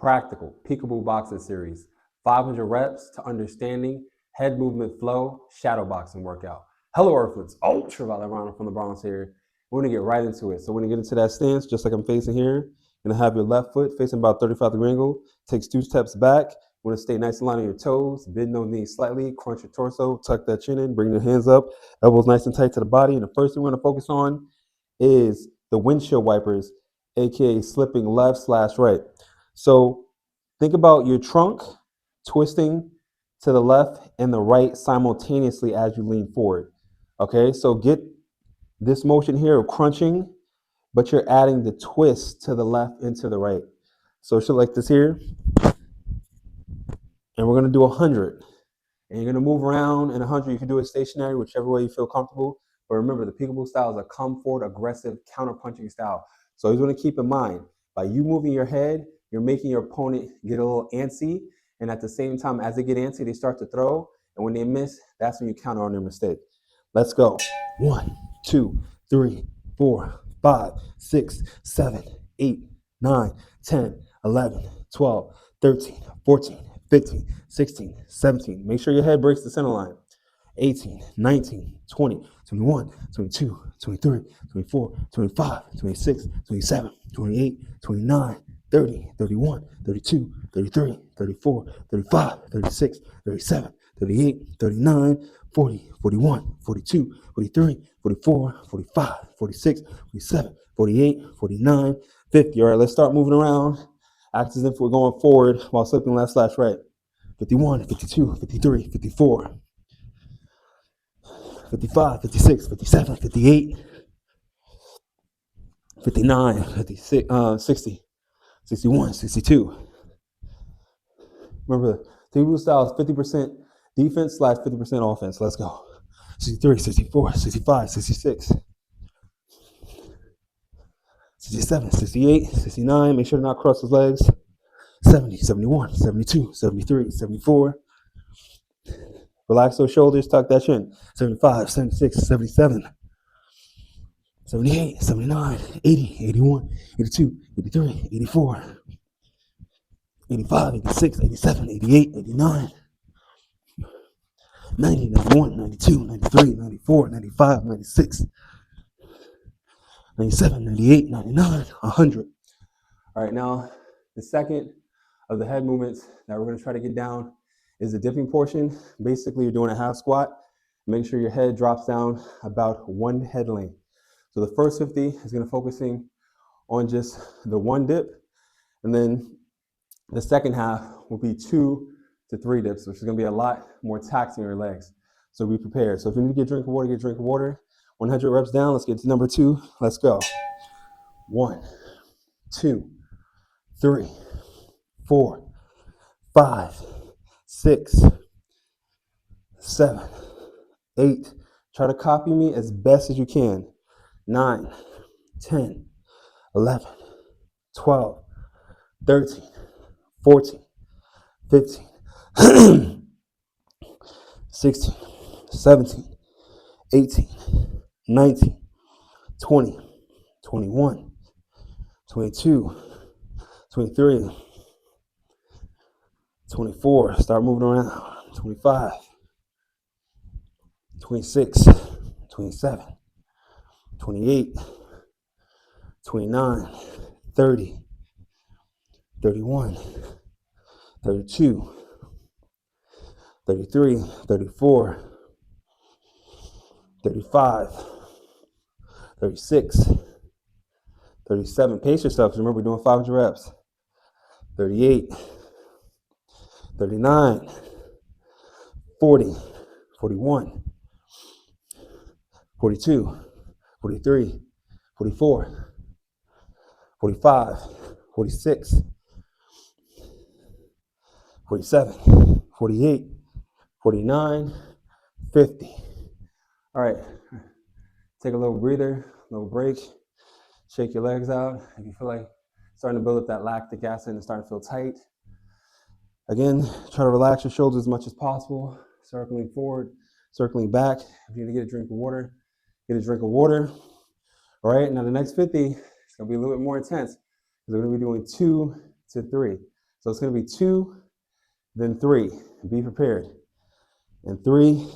practical Peekaboo boxing series, 500 reps to understanding head movement flow, shadow boxing workout. Hello Earthlings, ultraviolet Ronald from the Bronx here. We're gonna get right into it. So we're gonna get into that stance just like I'm facing here. You're gonna have your left foot facing about 35-degree angle, takes 2 steps back. You wanna stay nice and light on your toes, bend those knees slightly, crunch your torso, tuck that chin in, bring your hands up, elbows nice and tight to the body. And the first thing we're gonna focus on is the windshield wipers, aka slipping left/right. So think about your trunk twisting to the left and the right simultaneously as you lean forward. Okay, so get this motion here of crunching, but you're adding the twist to the left and to the right. So shit like this here, and we're gonna do 100. And you're gonna move around in 100. You can do it stationary, whichever way you feel comfortable. But remember, the Peekaboo style is a come forward, aggressive, counter-punching style. So you want to keep in mind, by you moving your head, you're making your opponent get a little antsy. And at the same time, as they get antsy, they start to throw. And when they miss, that's when you counter on their mistake. Let's go. 1, 2, 3, 4, 5, 6, 7, 8, 9, 10, 11, 12, 13, 14, 15, 16, 17. Make sure your head breaks the center line. 18, 19, 20, 21, 22, 23, 24, 25, 26, 27, 28, 29, 30, 31, 32, 33, 34, 35, 36, 37, 38, 39, 40, 41, 42, 43, 44, 45, 46, 47, 48, 49, 50. All right, let's start moving around. Act as if we're going forward while slipping left/right. 51, 52, 53, 54, 55, 56, 57, 58, 59, 56, 60, 61, 62. Remember, the Peekaboo style is 50% defense/50% offense. Let's go. 63, 64, 65, 66, 67, 68, 69. Make sure to not cross his legs. 70, 71, 72, 73, 74. Relax those shoulders, tuck that chin. 75, 76, 77, 78, 79, 80, 81, 82, 83, 84, 85, 86, 87, 88, 89, 90, 91, 92, 93, 94, 95, 96, 97, 98, 99, 100. All right, now the second of the head movements that we're going to try to get down is the dipping portion. Basically, you're doing a half squat. Make sure your head drops down about 1 head length. So the first 50 is going to focusing on just the 1 dip, and then the second half will be 2 to 3 dips, which is going to be a lot more taxing on your legs. So be prepared. So if you need to get a drink of water, get a drink of water. 100 reps down. Let's get to number 2. Let's go. 1, 2, 3, 4, 5, 6, 7, 8. Try to copy me as best as you can. 9, 10, 11, 12, 13, 14, 15, 16, 17, 18, 19, 20, 21, 22, 23, 24. Start moving around. 25, 26, 27, 28, 29, 30, 31, 32, 33, 34, 35, 36, 37. Pace yourself, because remember we're doing 500 reps. 38, 39, 40, 41, 42, 43, 44, 45, 46, 47, 48, 49, 50. All right, take a little breather, little break, shake your legs out. If you feel like starting to build up that lactic acid and starting to feel tight, again, try to relax your shoulders as much as possible, circling forward, circling back. If you need to get a drink of water, get a drink of water. All right, now the next 50 is gonna be a little bit more intense. We're gonna be doing 2 to 3. So it's going to be 2, then 3. Be prepared. And 3,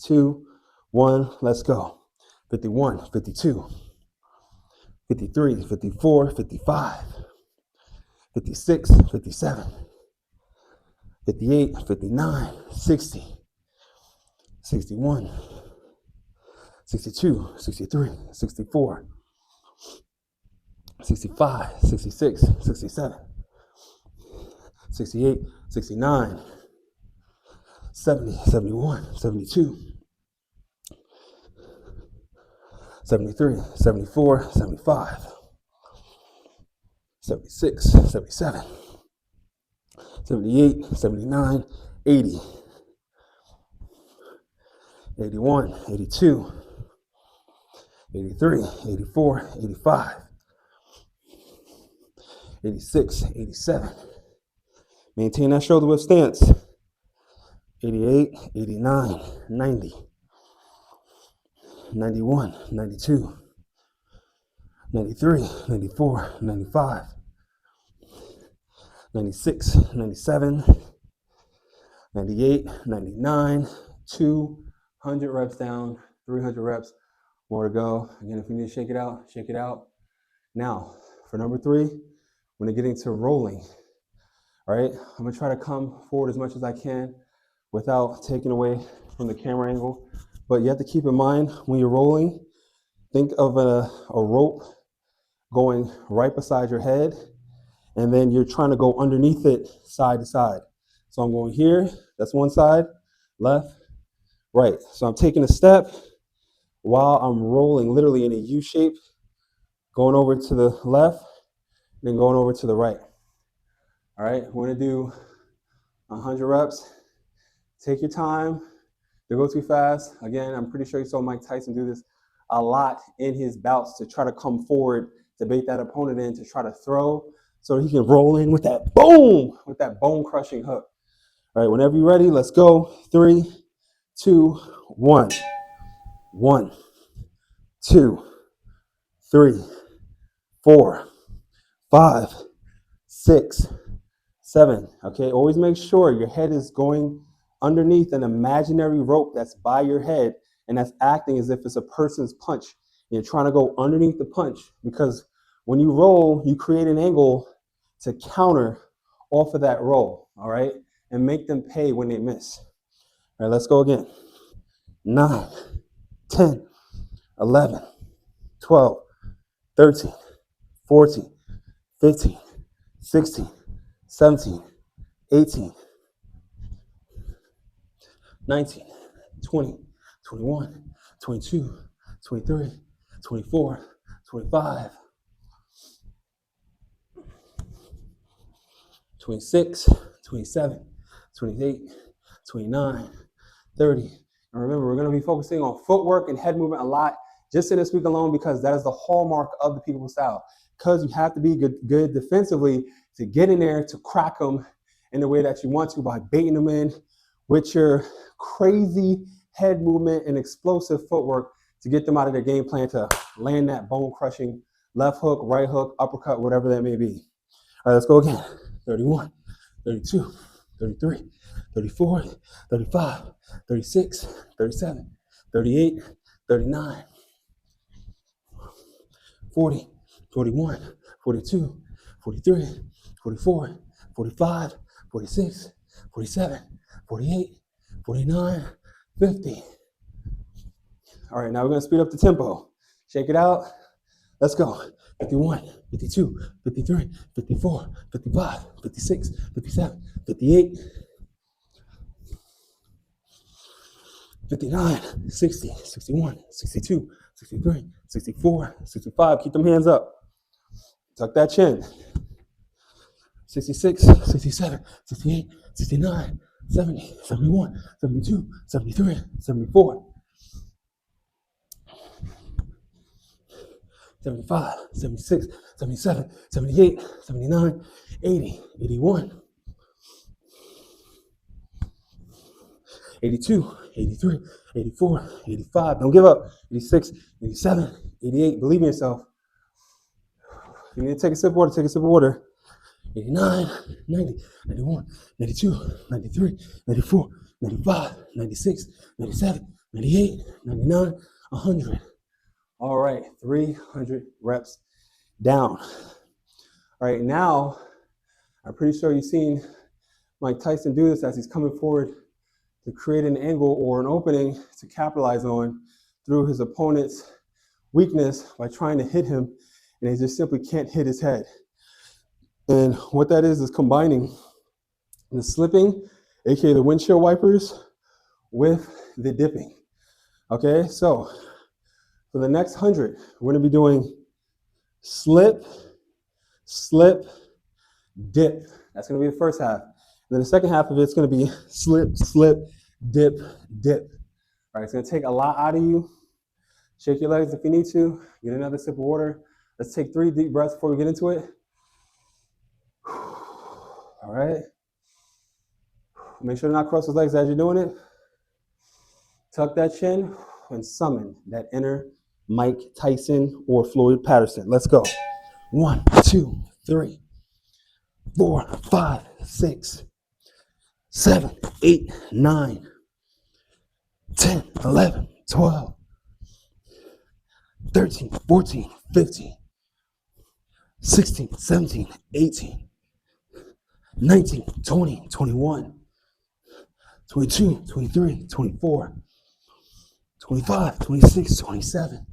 2, 1, let's go. 51, 52, 53, 54, 55, 56, 57, 58, 59, 60, 61, 62, 63, 64, 65, 66, 67, 68, 69, 70, 71, 72, 73, 74, 75, 76, 77, 78, 79, 80, 81, 82, 83, 84, 85, 86, 87. Maintain that shoulder width stance. 88, 89, 90, 91, 92, 93, 94, 95, 96, 97, 98, 99, 200 reps down, 300 reps, more to go. Again, if you need to shake it out, shake it out. Now, for number 3, we're gonna get into rolling, all right? I'm gonna try to come forward as much as I can without taking away from the camera angle. But you have to keep in mind when you're rolling, think of a rope going right beside your head, and then you're trying to go underneath it side to side. So I'm going here, that's one side, left, right. So I'm taking a step while I'm rolling literally in a U shape, going over to the left, then going over to the right. All right, we're gonna do 100 reps. Take your time. Don't go too fast. Again, I'm pretty sure you saw Mike Tyson do this a lot in his bouts to try to come forward, to bait that opponent in, to try to throw so he can roll in with that boom, with that bone crushing hook. All right, whenever you're ready, let's go. 3, 2, 1. 1, 2, 3, 4, 5, 6, 7. Okay, always make sure your head is going underneath an imaginary rope that's by your head, and that's acting as if it's a person's punch. You're trying to go underneath the punch, because when you roll, you create an angle to counter off of that roll, all right, and make them pay when they miss. All right, let's go again. 9, 10, 11, 12, 13, 14, 15, 16, 17, 18, 19, 20, 21, 22, 23, 24, 25, 26, 27, 28, 29, 30. And remember, we're going to be focusing on footwork and head movement a lot just in this week alone, because that is the hallmark of the Peekaboo style. Because you have to be good defensively to get in there, to crack them in the way that you want to by baiting them in with your crazy head movement and explosive footwork to get them out of their game plan to land that bone-crushing left hook, right hook, uppercut, whatever that may be. All right, let's go again. 31, 32, 33, 34, 35, 36, 37, 38, 39, 40, 41, 42, 43, 44, 45, 46, 47, 48, 49, 50. All right, now we're going to speed up the tempo. Shake it out. Let's go. 51, 52, 53, 54, 55, 56, 57, 58, 59, 60, 61, 62, 63, 64, 65. Keep them hands up. Tuck that chin. 66, 67, 68, 69, 70, 71, 72, 73, 74, 75, 76, 77, 78, 79, 80, 81, 82, 83, 84, 85. Don't give up. 86, 87, 88. Believe in yourself. If you need to take a sip of water, take a sip of water. 89, 90, 91, 92, 93, 94, 95, 96, 97, 98, 99, 100. All right, 300 reps down. All right, now I'm pretty sure you've seen Mike Tyson do this as he's coming forward to create an angle or an opening to capitalize on through his opponent's weakness by trying to hit him, and he just simply can't hit his head. And what that is combining the slipping, aka the windshield wipers, with the dipping. Okay, so for the next 100, we're gonna be doing slip, slip, dip. That's gonna be the first half. And then the second half of it's gonna be slip, slip, dip, dip. All right, it's gonna take a lot out of you. Shake your legs if you need to. Get another sip of water. Let's take 3 deep breaths before we get into it. All right. Make sure to not cross those legs as you're doing it. Tuck that chin and summon that inner Mike Tyson or Floyd Patterson. Let's go. 1, 2, 3, 4, 5, 6, 7, 8, 9, 10, 11, 12, 13, 14, 15, 16, 17, 18, 19, 20, 21, 22, 23, 24, 25, 26, 27,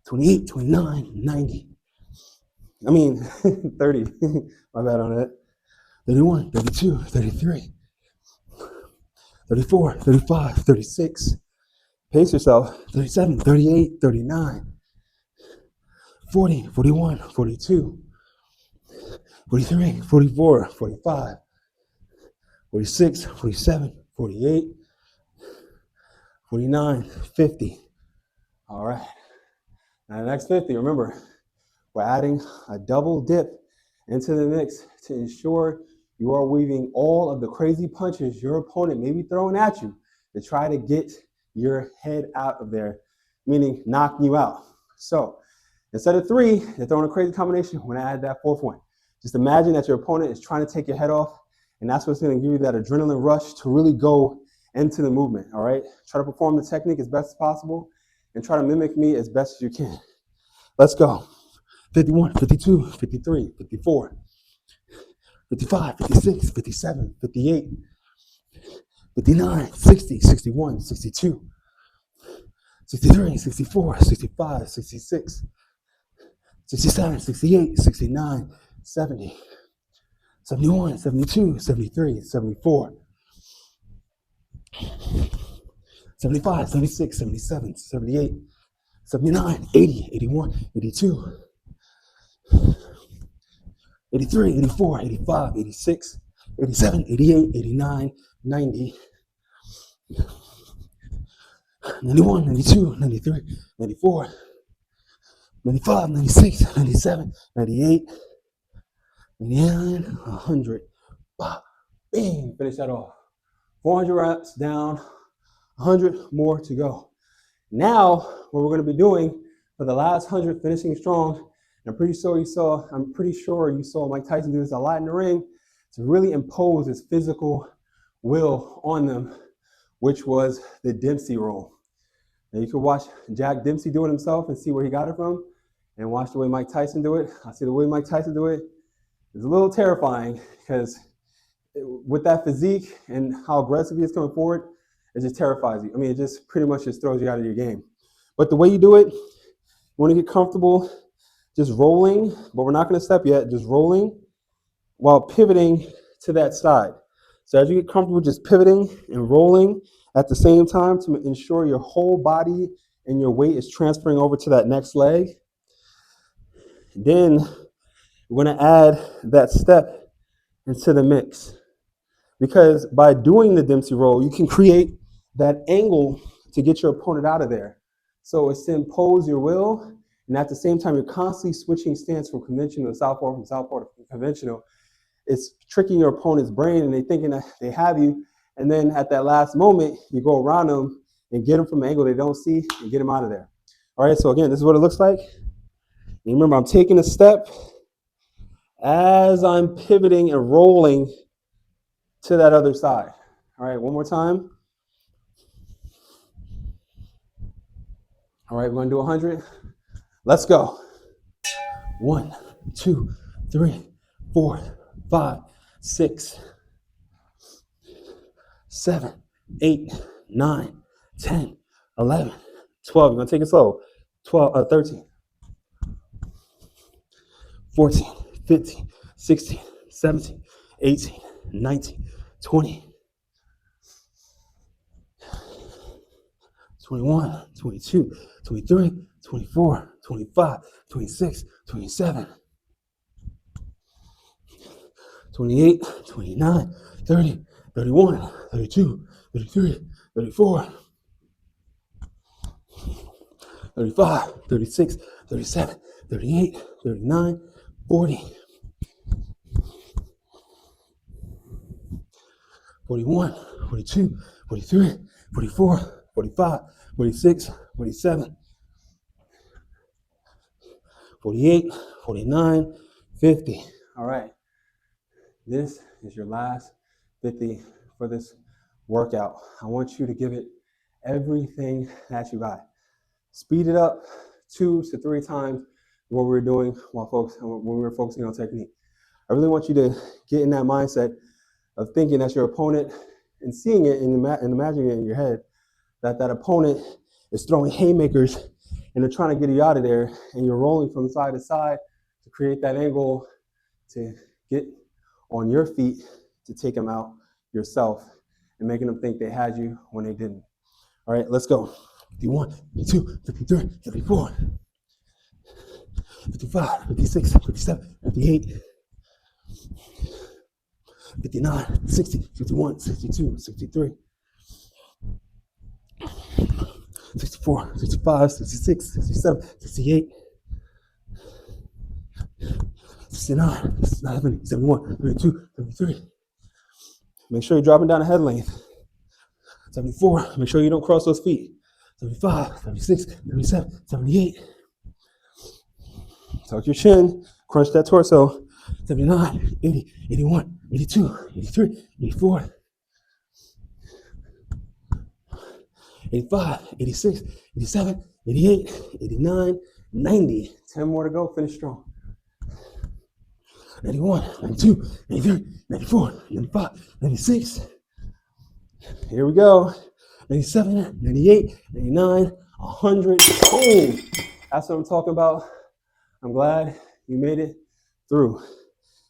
28, 29, 90. 30. My bad on that. 31, 32, 33, 34, 35, 36. Pace yourself. 37, 38, 39, 40, 41, 42, 43, 44, 45, 46, 47, 48, 49, 50. All right. Now the next 50, remember, we're adding a double dip into the mix to ensure you are weaving all of the crazy punches your opponent may be throwing at you to try to get your head out of there, meaning knocking you out. So instead of 3, they're throwing a crazy combination. We're gonna add that 4th one. Just imagine that your opponent is trying to take your head off, and that's what's gonna give you that adrenaline rush to really go into the movement, all right? Try to perform the technique as best as possible and try to mimic me as best as you can. Let's go. 51, 52, 53, 54, 55, 56, 57, 58, 59, 60, 61, 62, 63, 64, 65, 66, 67, 68, 69, 70, 71, 72, 73, 74, 75, 76, 77, 78, 79, 80, 81, 82, 83, 84, 85, 86, 87, 88, 89, 90, 91, 92, 93, 94, 95, 96, 97, 98, 99, 100. Bing, finish that off. 400 reps down, 100 more to go. Now, what we're going to be doing for the last 100, finishing strong, I'm pretty sure you saw Mike Tyson do this a lot in the ring to really impose his physical will on them, which was the Dempsey roll. Now you can watch Jack Dempsey do it himself and see where he got it from, and watch the way Mike Tyson do it. I see the way Mike Tyson do it. It's a little terrifying because with that physique and how aggressive he is coming forward, it just terrifies you. It just pretty much just throws you out of your game. But the way you do it, you want to get comfortable just rolling, but we're not going to step yet, just rolling while pivoting to that side. So as you get comfortable just pivoting and rolling at the same time to ensure your whole body and your weight is transferring over to that next leg, then we're going to add that step into the mix. Because by doing the Dempsey roll, you can create that angle to get your opponent out of there. So it's to impose your will, and at the same time, you're constantly switching stance from conventional to southpaw, from southpaw to conventional. It's tricking your opponent's brain, and they're thinking that they have you, and then at that last moment, you go around them and get them from an angle they don't see and get them out of there. All right, so again, this is what it looks like. And remember, I'm taking a step as I'm pivoting and rolling to that other side. All right, one more time. All right, we're gonna do 100. Let's go. 1, 2, 3, 4, 5, 6, 7, 8, 9, 10, 11, 12. You're gonna take it slow. 13, 14, 15, 16, 17, 18, 19, 20, 21, 22, 23, 24, 25, 26, 27, 28, 29, 30, 31, 32, 33, 34, 35, 36, 37, 38, 39, 40, 41, 42, 43, 44, 45, 46, 47, 48, 49, 50. All right. This is your last 50 for this workout. I want you to give it everything that you got. Speed it up 2 to 3 times what we were doing when we were focusing on technique. I really want you to get in that mindset of thinking that's your opponent and seeing it and imagining it in your head that opponent is throwing haymakers and they're trying to get you out of there, and you're rolling from side to side to create that angle to get on your feet to take them out yourself and making them think they had you when they didn't. All right, let's go. 51, 52, 53, 54, 55, 56, 57, 58, 59, 60, 61, 62, 63, 64, 65, 66, 67, 68, 69, 70, 71, 72, 73. Make sure you're dropping down the head length. 74, make sure you don't cross those feet. 75, 76, 77, 78. Tuck your chin, crunch that torso. 79, 80, 81, 82, 83, 84, 85, 86, 87, 88, 89, 90. 10 more to go, finish strong. 91, 92, 93, 94, 95, 96. Here we go. 97, 98, 99, 100. Boom. That's what I'm talking about. I'm glad you made it through.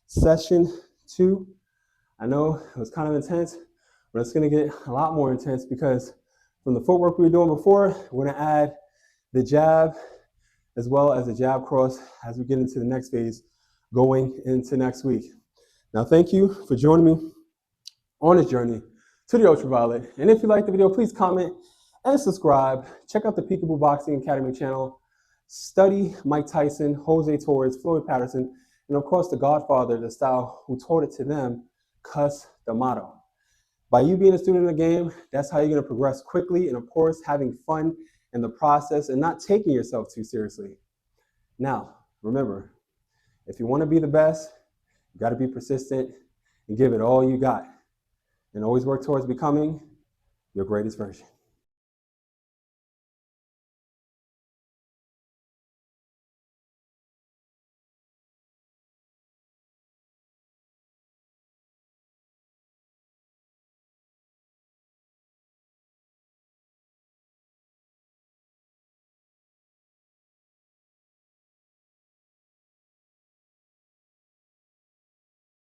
Session 2. I know it was kind of intense, but it's going to get a lot more intense because from the footwork we were doing before, we're going to add the jab as well as the jab cross as we get into the next phase going into next week. Now, thank you for joining me on this journey to the ultraviolet. And if you liked the video, please comment and subscribe. Check out the Peekaboo Boxing Academy channel. Study Mike Tyson, Jose Torres, Floyd Patterson, and of course the godfather of the style who taught it to them, Cus D'Amato. By you being a student of the game, that's how you're going to progress quickly, and of course having fun in the process and not taking yourself too seriously. Now, remember, if you want to be the best, you got to be persistent and give it all you got. And always work towards becoming your greatest version.